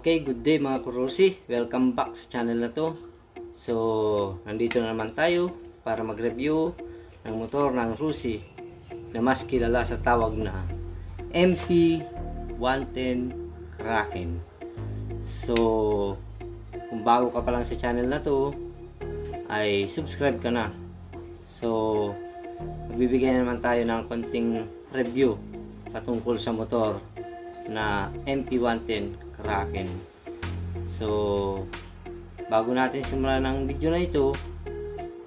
Okay, good day mga kurusi. Welcome back sa channel na to. So, nandito na naman tayo para mag-review ng motor ng Rusi na mas kilala sa tawag na MP110 Kraken. So, kung bago ka pa lang sa channel na to, ay subscribe ka na. So, magbibigay naman tayo ng konting review patungkol sa motor na MP110 Kraken. So, bago natin simulan ng video na ito,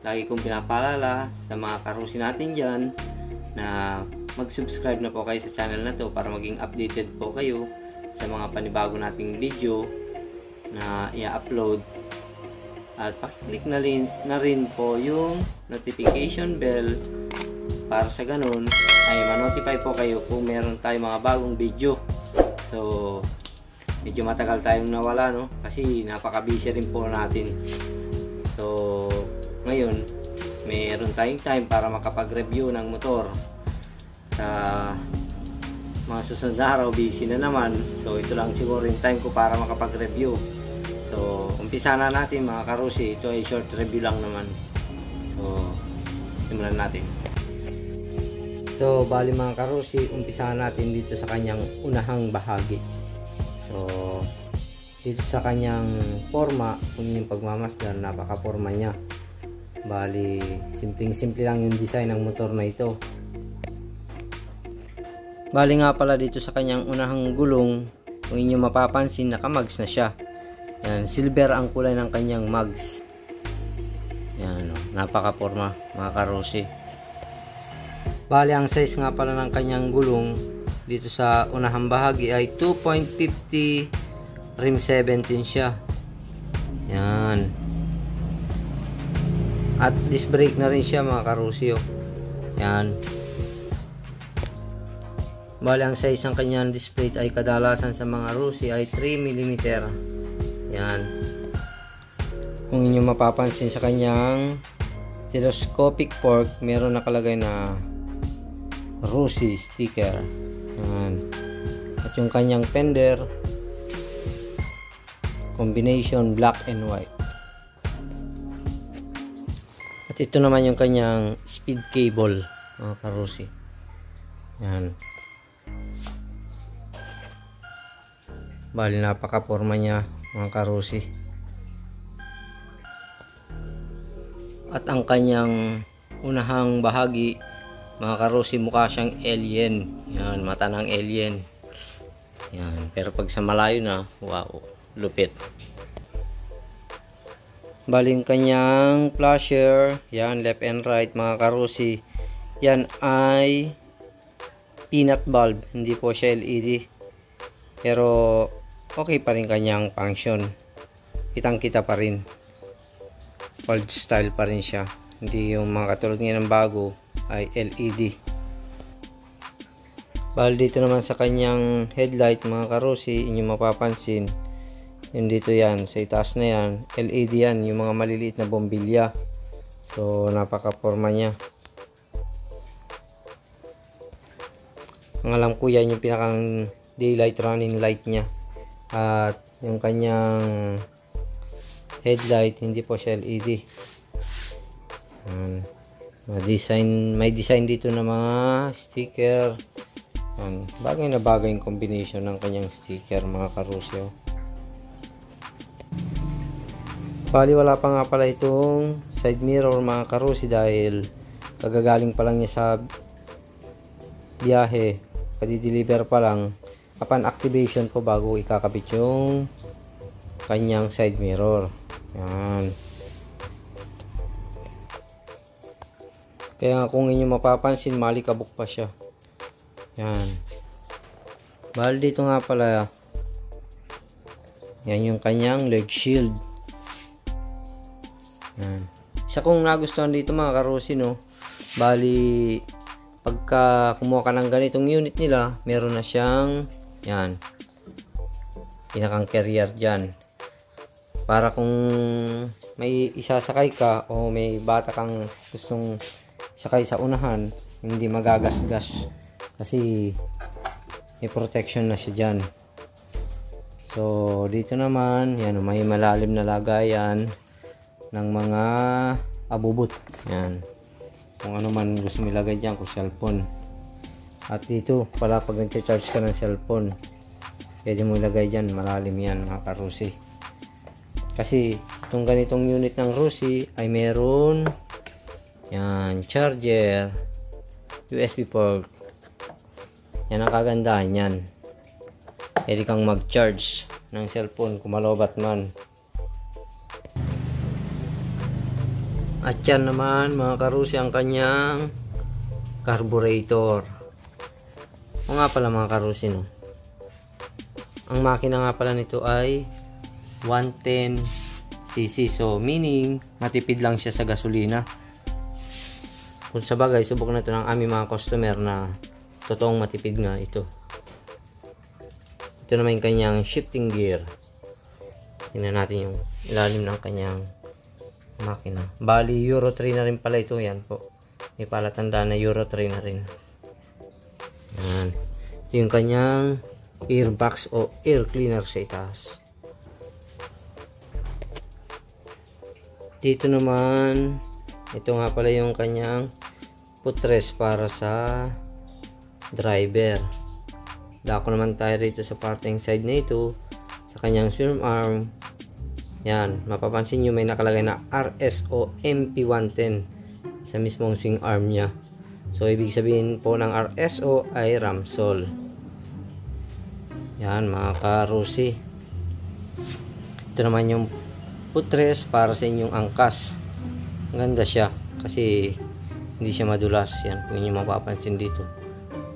lagi kong pinapaalala sa mga karusi natin dyan na mag-subscribe na po kayo sa channel na to para maging updated po kayo sa mga panibago nating video na i-upload. At pakiclick na rin po yung notification bell para sa ganun ay ma-notify po kayo kung meron tayong mga bagong video. So, medyo matagal tayong nawala, no? Kasi napaka-busy rin po natin. So, ngayon, meron tayong time para makapag-review ng motor. Sa mga susunod na araw, busy na naman. So, ito lang siguro yung time ko para makapag-review. So, umpisa na natin mga karusi. Ito ay short review lang naman. So, simulan natin. So, bali mga karusi, umpisa natin dito sa kanyang unahang bahagi. So, dito sa kanyang forma, kung yung pagmamasdan, napaka-forma niya. Bali, simpleng-simple lang yung design ng motor na ito. Bali nga pala dito sa kanyang unahang gulong, kung inyo mapapansin, naka-mags na siya. Yan, silver ang kulay ng kanyang mags. Yan, napaka-forma mga karusi. Bali, ang size nga pala ng kanyang gulong dito sa unahang bahagi ay 2.50 rim 17 siya. Yan. At disc brake na rin siya mga karusi. Yan. Bali, ang size ng kanyang disc plate ay kadalasan sa mga Rusi ay 3 mm. Yan. Kung inyo mapapansin sa kanyang telescopic fork, meron nakalagay na Rusi sticker. Yan. At yung kanyang fender, combination black and white. At ito naman yung kanyang speed cable mga karusi. Yan. Bali, napaka-forma niya mga karusi. At ang kanyang unahang bahagi mga karusi, mukha siyang alien. Yan, mata ng alien. Yan, pero pag sa malayo na, wow, lupit. Bali, yung kanyang flasher, yan, left and right mga karusi, yan ay peanut bulb, hindi po siya LED. Pero okay pa rin kanyang function. Kitang-kita pa rin. Old style pa rin siya. Hindi yung mga katulad ngayon ng bago ay LED. Bali, dito naman sa kanyang headlight mga karusi, inyo mapapansin, yun dito yan, sa itaas na yan, LED yan, yung mga maliliit na bombilya. So, napaka-forma niya. Ang alam ko yan yung pinakang daylight running light niya. At yung kanyang headlight, hindi po siya LED. May design dito na mga sticker. Bagay na bagay yung combination ng kanyang sticker mga karusi. Bali, wala pa nga pala itong side mirror mga karusi dahil kagagaling pa lang niya sa biyahe, padi-deliver pa lang. Upon activation po bago ikakabit yung kanyang side mirror. Yan. Kaya kung inyo mapapansin, malikabok pa siya. Yan. Bali, dito nga pala, yan yung kanyang leg shield. Yan. Isa kong nagustuhan dito mga karusi, no? Bali, pagka kumuha ka ng ganitong unit nila, meron na siyang yan, pinakang carrier dyan, para kung may isasakay ka o may bata kang gustong sakay sa unahan, hindi magagasgas kasi may protection na siya dyan. So dito naman, yan, may malalim na lagayan ng mga abubot. Yan. Kung ano man gusto mo ilagay dyan, kung cellphone. At dito pala pag nag-charge ka ng cellphone, pwede mo ilagay dyan, malalim yan mga karusi. Kasi itong ganitong unit ng Rusi ay meron yan, charger, USB port. Yan ang kagandahan yan. Pwede kang mag-charge ng cellphone kung malobat man. At yan naman mga karusi ang kanyang carburetor. O nga pala mga karusi, no? Ang makina nga pala nito ay 110cc. So meaning matipid lang siya sa gasolina. Kung sa bagay, subok na ito ng aming mga customer na totoong matipid nga ito. Ito naman yung kanyang shifting gear. Tingnan natin yung ilalim ng kanyang makina. Bali Euro 3 na rin pala ito. Yan po, may palatandaan na Euro 3 na rin. Yan. Ito yung kanyang airbox o air cleaner sa itaas. Dito naman, ito nga pala yung kanyang footrest para sa driver. Dako naman tayo rito sa parting side na ito, sa kanyang swim arm. Yan, mapapansin nyo may nakalagay na RSO MP110 sa mismong swing arm nya. So ibig sabihin po ng RSO ay Ramsol. Yan mga karusi. Ito naman yung footrest para sa inyong angkas. Ganda siya kasi hindi siya madulas. Yan, kung inyo mapapansin dito,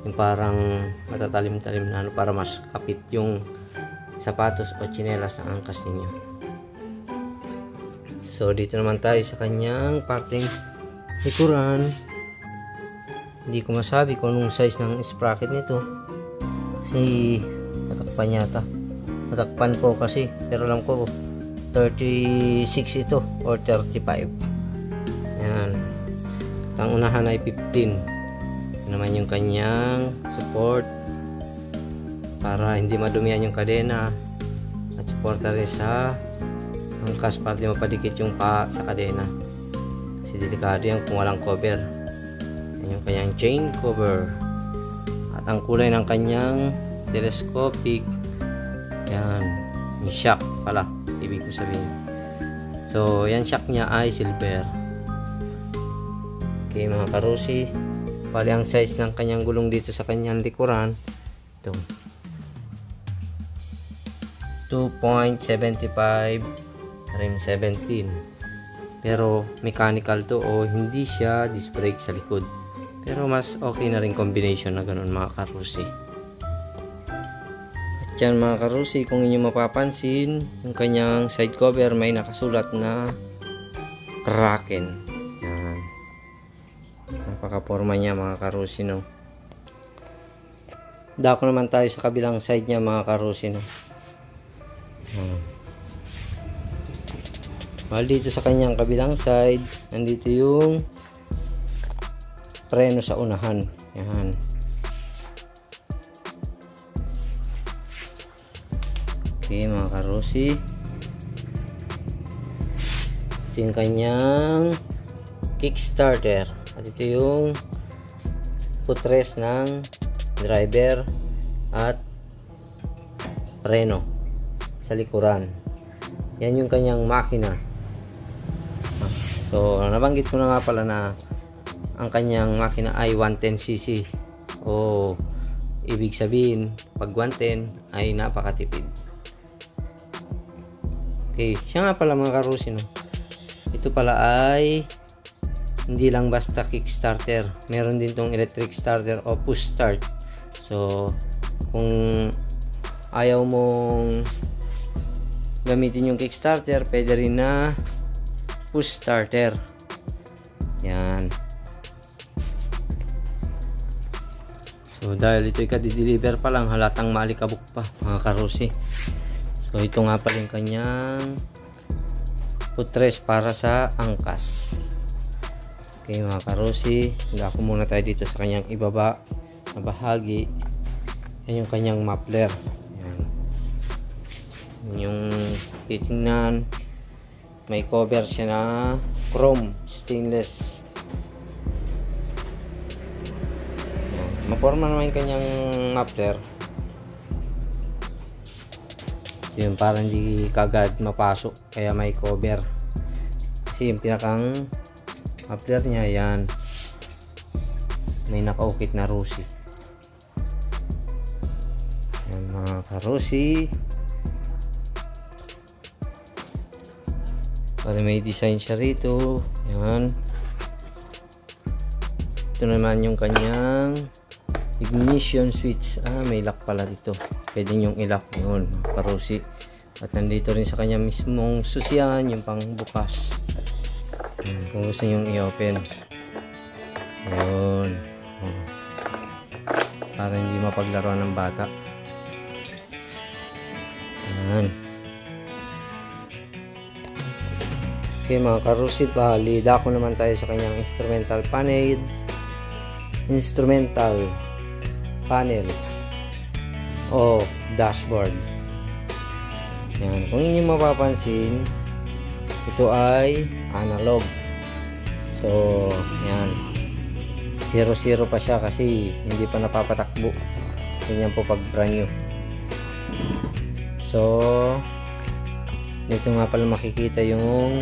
yung parang matatalim-talim na ano, para mas kapit yung sapatos o tsinelas ng angkas ninyo. So dito naman tayo sa kanyang parting likuran. Hindi ko masabi kung anong size ng sprocket nito kasi natakpan yata. Natakpan po kasi, pero alam ko 36 ito or 35. Yan. Ang unahan ay 15. Naman yung kanyang support para hindi madumihan yung kadena, at suporta rin sa angkas para di mapadikit yung pa sa kadena kasi delikado yan kung walang cover. Yan yung kanyang chain cover. At ang kulay ng kanyang telescopic, yan, yung shock pala ibig ko sabihin. So yan, shock niya ay silver. Okay mga karusi, bali ang size ng kanyang gulong dito sa kanyang likuran, ito 2.75 rim 17, pero mechanical to o hindi siya disc brake sa likod, pero mas okay na rin combination na ganun mga karusi. At yan mga karusi, kung inyo mapapansin, yung kanyang side cover may nakasulat na Kraken. Yan, napaka-forma niya mga karusi, no? Dako naman tayo sa kabilang side niya mga karusi, no? Well, dito sa kanyang kabilang side, nandito yung preno sa unahan. Yan. Okay mga karusi, ito yung kanyang kickstarter. At ito yung footrest ng driver at preno sa likuran. Yan yung kanyang makina. So nabanggit ko na nga pala na ang kanyang makina ay 110cc. O ibig sabihin pag 110 ay napakatipid. Okay, siya nga pala mga karusi, no? Ito pala ay hindi lang basta kickstarter, meron din tong electric starter o push start. So kung ayaw mong gamitin yung kickstarter, pwede rin na push starter. Yan. So dahil ito ay kadi-deliver pa lang, halatang maalikabok pa mga karusi. So ito nga pala yung kanyang footrest para sa angkas. Okay mga karusi, dako muna tayo dito sa kanyang ibaba na bahagi. Yan yung kanyang muffler. Yan. yung titingnan, may cover siya na chrome stainless. Maporma naman yung kanyang muffler. Yun, para hindi kagad mapasok, kaya may cover. Kasi yung pinakang muffler niya, yan, may nakaukit na rusi. Yan mga karusi. Para may design siya rito. Yan. Ito naman yung kanyang ignition switch. May lock pala dito. Pwede nyong i-lock yun, karusi. At nandito rin sa kanya mismong susian, yung pang bukas. Kung gusto nyong i-open. Yun. Para hindi mapaglaruan ng bata. Yan. Okay mga karusi, dako naman tayo sa kanyang instrumental panel o dashboard. Yan. Kung inyo mapapansin, ito ay analog. So, yan. 0-0 pa siya kasi hindi pa napapatakbo. Ganyan po pag brand new. So, dito nga pala makikita yung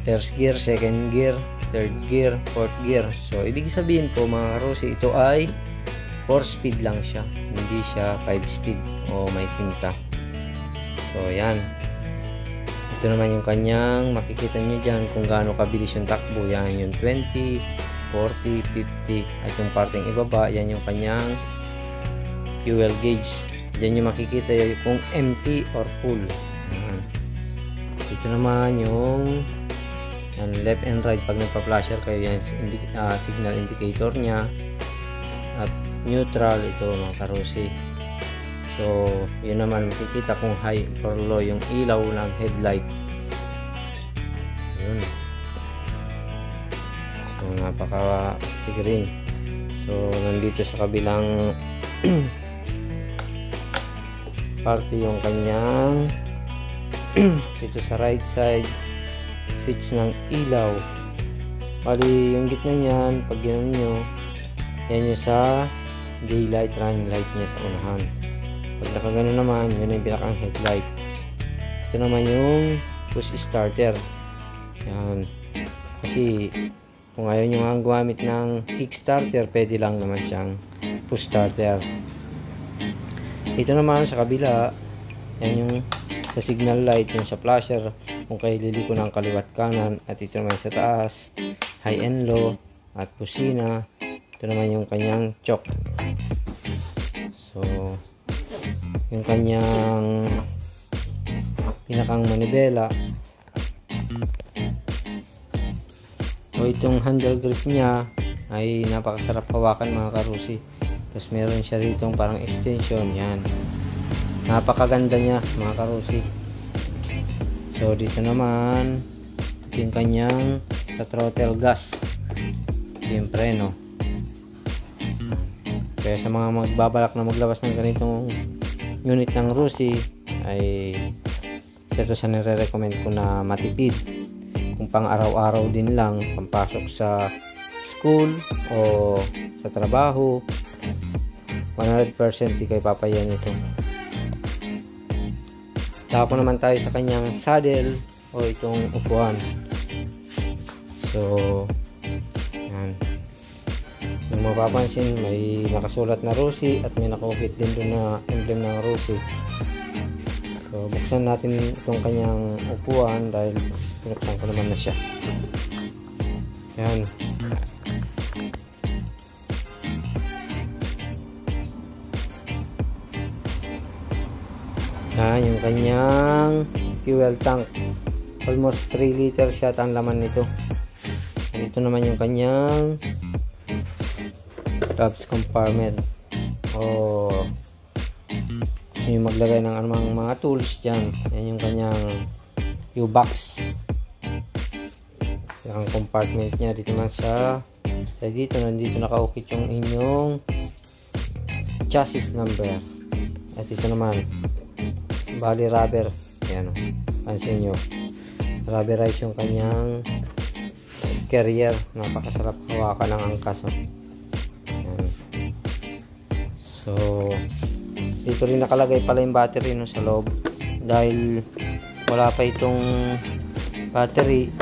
first gear, second gear, third gear, fourth gear. So, ibig sabihin po mga karusi, ito ay 4 speed lang siya. Hindi siya 5 speed o may tinta. So, yan. Ito naman yung kanyang, makikita nyo dyan kung gaano kabilis yung takbo. Yan yung 20, 40, 50. At yung parting ibaba, yan yung kanyang fuel gauge. Dyan yung makikita kung empty or full. Yan. Ito naman yung left and right pag nagpa-flasher kayo, yan signal indicator nya. At neutral, ito mga karusi. So yun naman makikita kung high or low yung ilaw ng headlight. Yun. So napaka-astig rin. So nandito sa kabilang parte yung kanyang dito sa right side switch ng ilaw. Bali yung gitna niyan, pag gano'n nyo, yan yung sa daylight running light niya sa unahan. Pag nakagano naman, yun yung pinakang headlight. Ito naman yung push starter. Yan. Kasi kung ayaw nyo nga gumamit ng kickstarter, pwede lang naman siyang push starter. Ito naman sa kabila, yan yung sa signal light, yung sa flasher, kung kayo liliko ng kaliwat kanan. At ito naman sa taas, high and low, at busina. Ito naman yung kanyang choke. So yung kanyang pinakang manibela o itong handle grip niya ay napakasarap hawakan mga karusi. Tapos meron siya rito parang extension. Yan, napakaganda niya mga karusi. So dito naman ito yung kanyang sa throttle gas, yung preno. Kaya sa mga magbabalak na maglabas ng ganitong unit ng Rusi, ay ito sa nire-recommend ko na matipid. Kung pang araw-araw din lang, pampasok sa school o sa trabaho, 100% di kayo papayan ito. Tapos naman tayo sa kanyang saddle o itong upuan. So yan, kung mapapansin, may nakasulat na Rusi at may nakaukit din doon na emblem ng Rusi. So buksan natin itong kanyang upuan dahil pinuksan ko naman na siya. Yan. Yan yung kanyang fuel tank. Almost 3 liters siya ang laman nito. Ito naman yung kanyang gloves compartment. O gusto nyo maglagay ng anumang mga tools dyan. Yan yung kanyang U-box. Yung compartment niya dito man sa dito, nandito nakaukit yung inyong chassis number. At ito naman, bali rubber. Ayan, pansin nyo, rubberize yung kanyang carrier. Napakasarap hawakan ng angkas. Ayan. So, dito rin nakalagay pala yung battery sa loob. Dahil wala pa itong battery,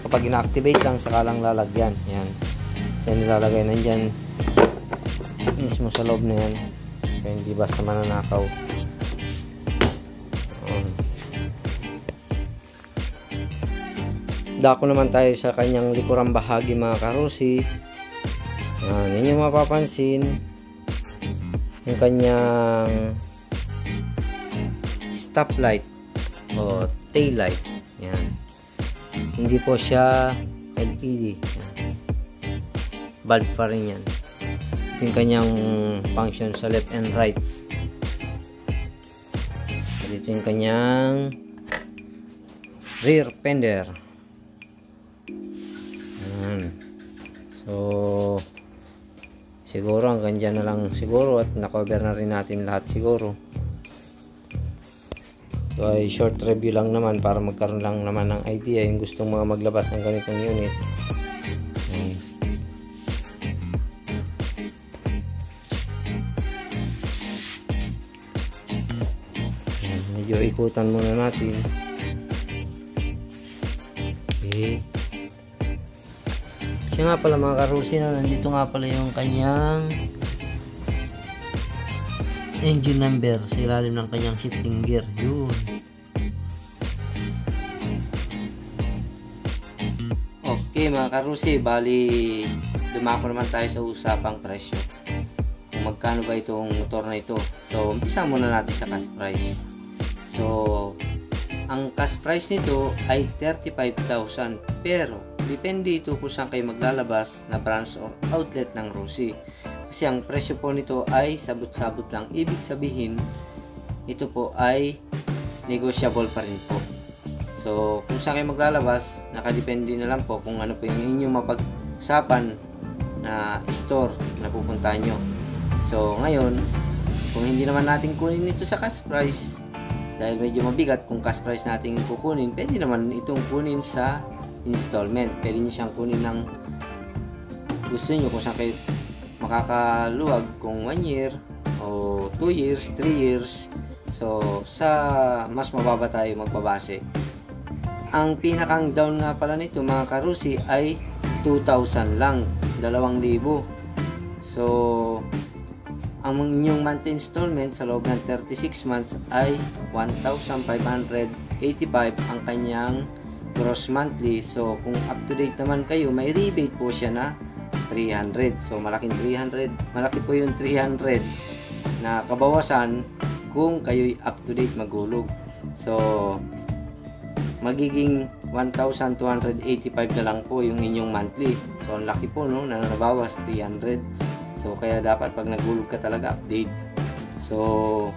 kapag ina-activate lang, saka lang lalagyan. Yan. Yan nilalagay nandyan mismo sa loob na yan. Kaya hindi basta mananakaw. Dako naman tayo sa kanyang likurang bahagi, mga karusi. Yan. Ninyo mapapansin yung kanyang stoplight o tail light. Yan. Hindi po siya LED. Yan. Bulb pa rin yan. Ito yung kanyang function sa left and right. Dito yung kanyang rear fender. Yan. So, siguro hanggang dyan na lang siguro, at na-cover na rin natin lahat siguro. So, ay short review lang naman para magkaroon lang naman ng idea yung gustong mga maglabas ng ganitong unit. Medyo ikutan muna natin. Okay. Siya nga pala, mga karusi, nandito nga pala yung kanyang engine number sa ilalim ng kanyang shifting gear. Yun. Okay, mga karusi, bali dumako naman tayo sa usapang presyo. Kung magkano ba itong motor na ito. So, umpisa muna natin sa cash price. So, ang cash price nito ay 35,000, pero depende ito kung saan kayo maglalabas na branch or outlet ng Rusi. Kasi ang presyo po nito ay sabot-sabot lang. Ibig sabihin, ito po ay negotiable pa rin po. So, kung saan kayo maglalabas, nakadepende na lang po kung ano po yung inyong mapag-usapan na store na pupuntahan nyo. So, ngayon, kung hindi naman natin kunin ito sa cash price, dahil medyo mabigat kung cash price natin kukunin, pwede naman itong kunin sa installment. Pwede nyo siyang kunin ng gusto nyo kung saan kayo makakaluwag, kung 1 year o 2 years, 3 years. So, sa mas mababa tayo magbabase. Ang pinakang down nga pala nito, mga karusi, ay 2,000 lang, 2,000. So, ang inyong monthly installment sa loob ng 36 months ay 1,585 ang kanyang gross monthly. So, kung up to date naman kayo, may rebate po siya na 300. So, malaking 300. Malaki po yung 300 na kabawasan kung kayo'y up to date magulog. So, magiging 1,285 na lang po yung inyong monthly. So, ang laki po, no, na nabawas 300. So, kaya dapat pag nagulog ka talaga, update. So,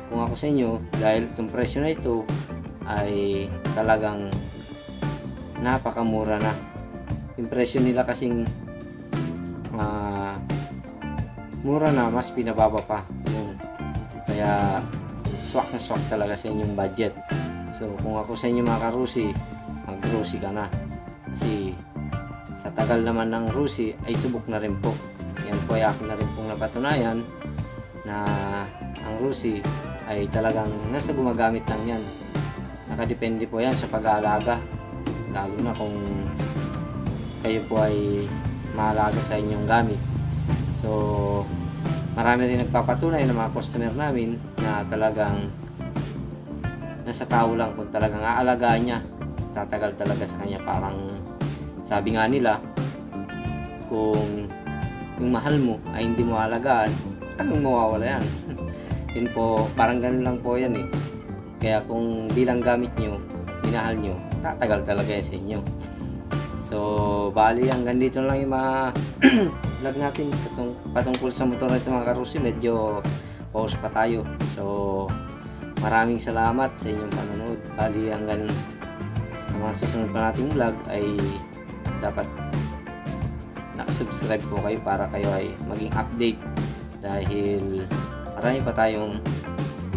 kung ako sa inyo, dahil itong presyo na ito ay talagang napakamura na. Yung presyo nila kasing mura na, mas pinababa pa. Yun. Kaya, swak na swak talaga sa inyong budget. So, kung ako sa inyo, mga karusi, mag-Rusi ka na. Kasi, sa tagal naman ng Rusi, ay subok na rin po. Yan po ay akin na rin pong napatunayan na ang Rusi ay talagang nasa gumagamit lang yan. Nakadepende po yan sa pag-aalaga, lalo na kung kayo po ay maalaga sa inyong gamit. So, marami rin nagpapatunay ng mga customer namin na talagang nasa tao lang kung talagang aalagaan niya. Tatagal talaga sa kanya. Parang sabi nga nila, kung yung mahal mo ay hindi mo alagaan, anong mawawala yan? Yun po, parang ganun lang po yan eh. Kaya kung bilang gamit nyo, minahal nyo, tatagal talaga yan sa inyo. So, bali hanggang dito lang yung mga vlog natin patungkol sa motor na ito, mga karusi. Medyo pause pa tayo. So, maraming salamat sa inyong panonood. Bali hanggang sa mga susunod pa nating vlog ay dapat nakasubscribe po kayo para kayo ay maging update, dahil marami pa tayong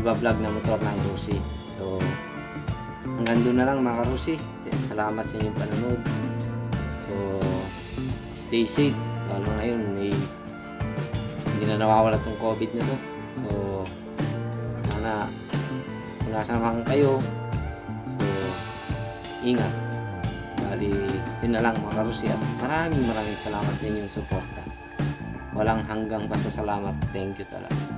nagbablog na motor ng Rusi. So hanggang doon na lang mga Rusi. Salamat sa inyong panonood. So stay safe, lalo ngayon hindi na nawawala tong COVID na to. So sana kung nasamahan kayo, so ingat. Bali yun na lang mga Rusi, at maraming salamat sa inyong suporta. Walang hanggang pasasalamat. Thank you talaga.